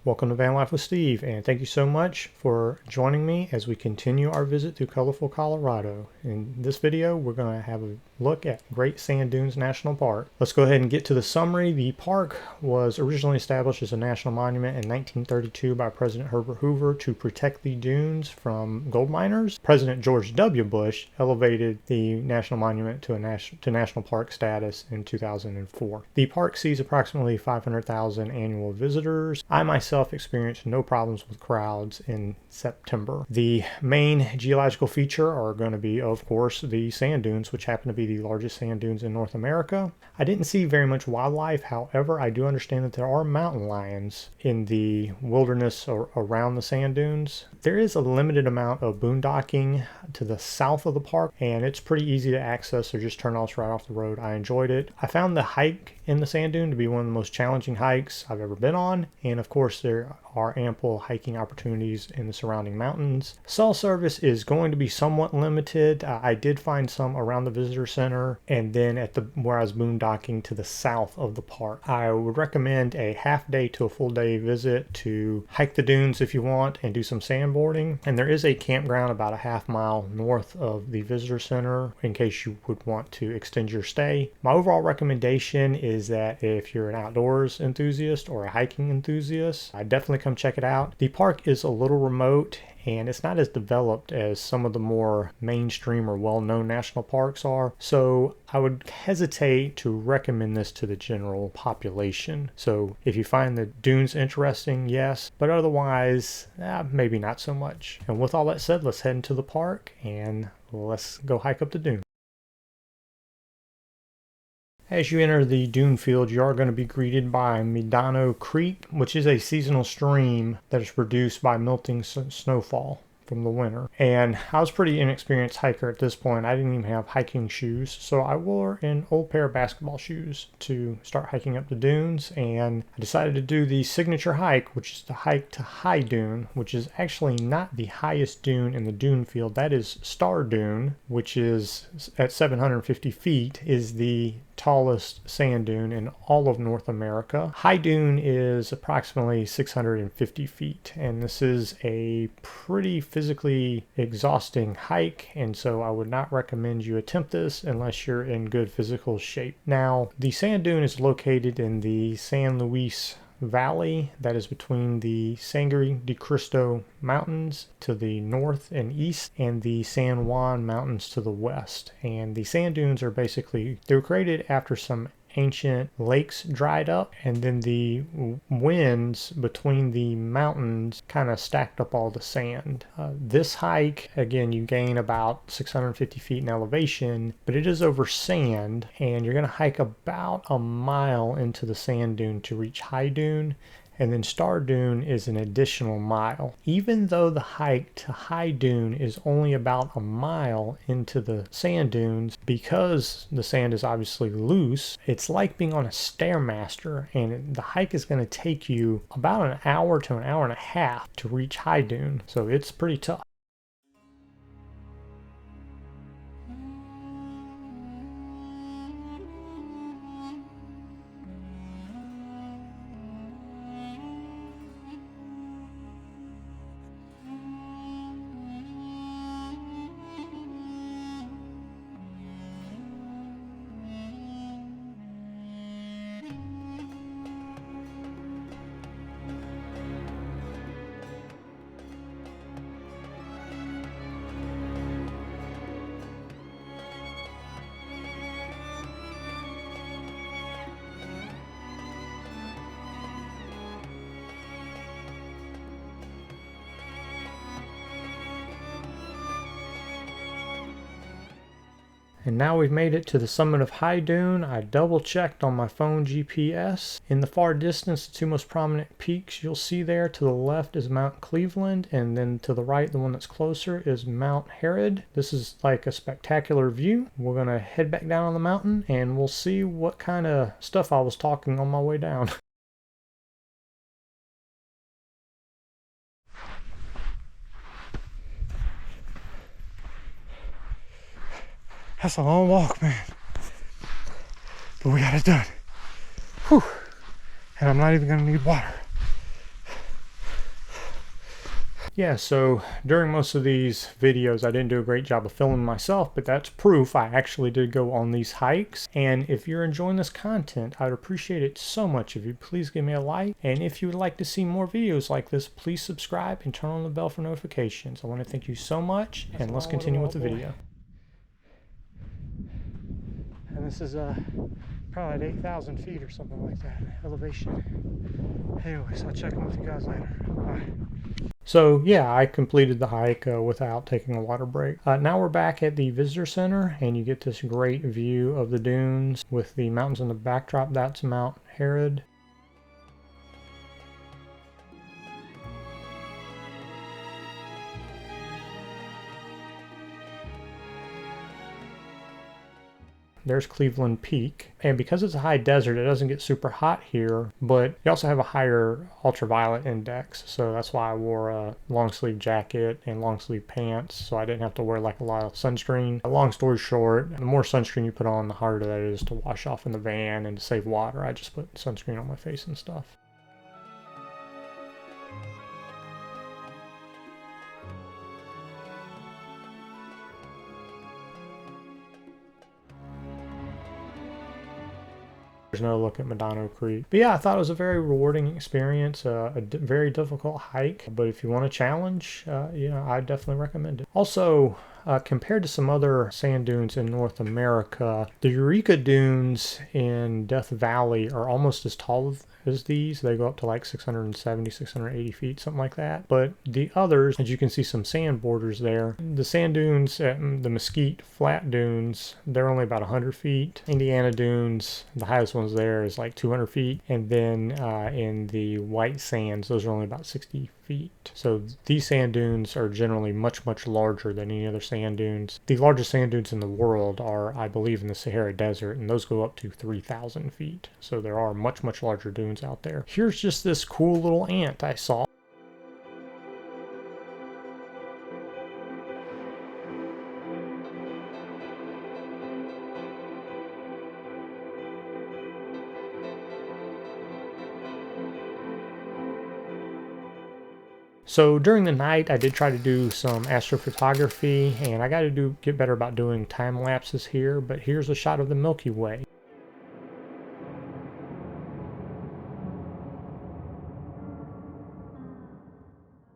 Welcome to Van Life with Steve, and thank you so much for joining me as we continue our visit through colorful Colorado. In this video, we're going to have a look at Great Sand Dunes National Park. Let's go ahead and get to the summary. The park was originally established as a national monument in 1932 by President Herbert Hoover to protect the dunes from gold miners. President George W. Bush elevated the national monument to national park status in 2004. The park sees approximately 500,000 annual visitors. I myself experienced no problems with crowds in September. The main geological feature are going to be, of course, the sand dunes, which happen to be the largest sand dunes in North America. I didn't see very much wildlife. However, I do understand that there are mountain lions in the wilderness or around the sand dunes. There is a limited amount of boondocking to the south of the park, and it's pretty easy to access, so just turn off right off the road. I enjoyed it. I found the hike in the sand dune to be one of the most challenging hikes I've ever been on, and of course there are ample hiking opportunities in the surrounding mountains. Cell service is going to be somewhat limited. I did find some around the visitor center and then at where I was boondocking to the south of the park. I would recommend a half day to a full day visit to hike the dunes if you want and do some sandboarding. And there is a campground about a half mile north of the visitor center in case you would want to extend your stay. My overall recommendation is that if you're an outdoors enthusiast or a hiking enthusiast, I definitely come check it out. The park is a little remote and it's not as developed as some of the more mainstream or well-known national parks are, so I would hesitate to recommend this to the general population. So if you find the dunes interesting, yes, but otherwise maybe not so much. And with all that said, let's head into the park and let's go hike up the dune. As you enter the dune field, you are going to be greeted by Medano Creek, which is a seasonal stream that is produced by melting snowfall from the winter. And I was a pretty inexperienced hiker at this point. I didn't even have hiking shoes, so I wore an old pair of basketball shoes to start hiking up the dunes, and I decided to do the signature hike, which is the hike to High Dune, which is actually not the highest dune in the dune field. That is Star Dune, which is at 750 feet, is the tallest sand dune in all of North America. High Dune is approximately 650 feet, and this is a pretty physically exhausting hike, and so I would not recommend you attempt this unless you're in good physical shape. Now, the sand dune is located in the San Luis Valley that is between the Sangre de Cristo Mountains to the north and east and the San Juan Mountains to the west. And the sand dunes are they were created after some ancient lakes dried up, and then the winds between the mountains kind of stacked up all the sand. This hike, again, you gain about 650 feet in elevation, but it is over sand, and you're going to hike about a mile into the sand dune to reach High Dune. And then Star Dune is an additional mile. Even though the hike to High Dune is only about a mile into the sand dunes, because the sand is obviously loose, it's like being on a Stairmaster, and the hike is going to take you about an hour to an hour and a half to reach High Dune. So it's pretty tough. And now we've made it to the summit of High Dune. I double checked on my phone GPS. In the far distance, the two most prominent peaks you'll see there to the left is Mount Cleveland, and then to the right, the one that's closer, is Mount Herod. This is like a spectacular view. We're gonna head back down on the mountain and we'll see what kind of stuff I was talking on my way down. That's a long walk, man. But we got it done. Whew. And I'm not even gonna need water. Yeah, so during most of these videos, I didn't do a great job of filming myself, but that's proof I actually did go on these hikes. And if you're enjoying this content, I'd appreciate it so much if you please give me a like. And if you would like to see more videos like this, please subscribe and turn on the bell for notifications. I want to thank you so much, and let's continue with the video. And this is probably at 8,000 feet or something like that elevation. Anyways, I'll check in with you guys later. Bye. So yeah, I completed the hike without taking a water break. Now we're back at the visitor center, and you get this great view of the dunes with the mountains in the backdrop. That's Mount Herod. There's Cleveland Peak. And because it's a high desert, it doesn't get super hot here, but you also have a higher ultraviolet index. So that's why I wore a long sleeve jacket and long sleeve pants, so I didn't have to wear like a lot of sunscreen. Long story short, the more sunscreen you put on, the harder that is to wash off in the van and to save water. I just put sunscreen on my face and stuff. There's no look at Medano Creek. But yeah, I thought it was a very rewarding experience, very difficult hike. But if you want a challenge, I definitely recommend it. Also, compared to some other sand dunes in North America, the Eureka Dunes in Death Valley are almost as tall as these. They go up to like 670, 680 feet, something like that. But the others, as you can see some sand borders there, the sand dunes at the Mesquite Flat Dunes, they're only about 100 feet. Indiana Dunes, the highest ones there is like 200 feet. And then in the White Sands, those are only about 60 feet. So these sand dunes are generally much, much larger than any other sand dunes. The largest sand dunes in the world are, I believe, in the Sahara Desert, and those go up to 3,000 feet. So there are much, much larger dunes out there. Here's just this cool little ant I saw. So during the night, I did try to do some astrophotography, and I got to get better about doing time lapses here, but here's a shot of the Milky Way.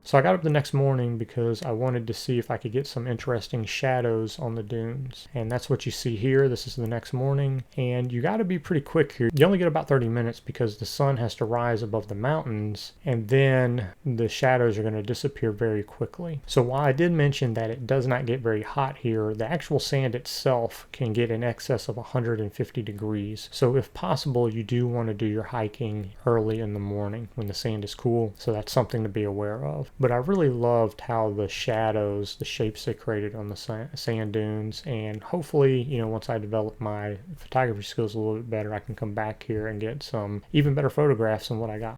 So I got up the next morning because I wanted to see if I could get some interesting shadows on the dunes. And that's what you see here. This is the next morning. And you got to be pretty quick here. You only get about 30 minutes because the sun has to rise above the mountains, and then the shadows are going to disappear very quickly. So while I did mention that it does not get very hot here, the actual sand itself can get in excess of 150 degrees. So if possible, you do want to do your hiking early in the morning when the sand is cool. So that's something to be aware of. But I really loved how the shadows, the shapes they created on the sand dunes, and hopefully, once I develop my photography skills a little bit better, I can come back here and get some even better photographs than what I got.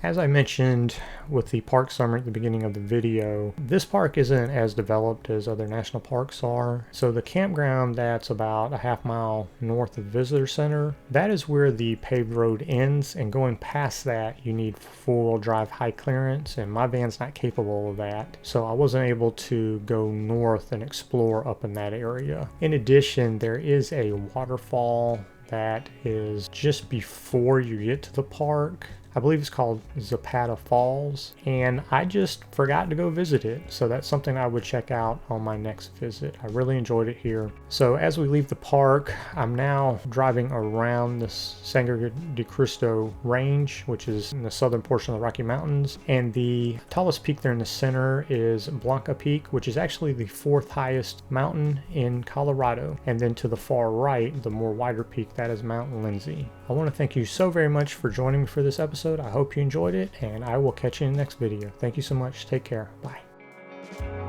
As I mentioned with the park summary at the beginning of the video, this park isn't as developed as other national parks are. So the campground that's about a half-mile north of the visitor center, that is where the paved road ends, and going past that you need four-wheel drive high clearance, and my van's not capable of that. So I wasn't able to go north and explore up in that area. In addition, there is a waterfall that is just before you get to the park. I believe it's called Zapata Falls, and I just forgot to go visit it. So that's something I would check out on my next visit. I really enjoyed it here. So as we leave the park, I'm now driving around the Sangre de Cristo range, which is in the southern portion of the Rocky Mountains. And the tallest peak there in the center is Blanca Peak, which is actually the 4th highest mountain in Colorado. And then to the far right, the more wider peak, that is Mount Lindsay. I want to thank you so very much for joining me for this episode. I hope you enjoyed it, and I will catch you in the next video. Thank you so much. Take care. Bye.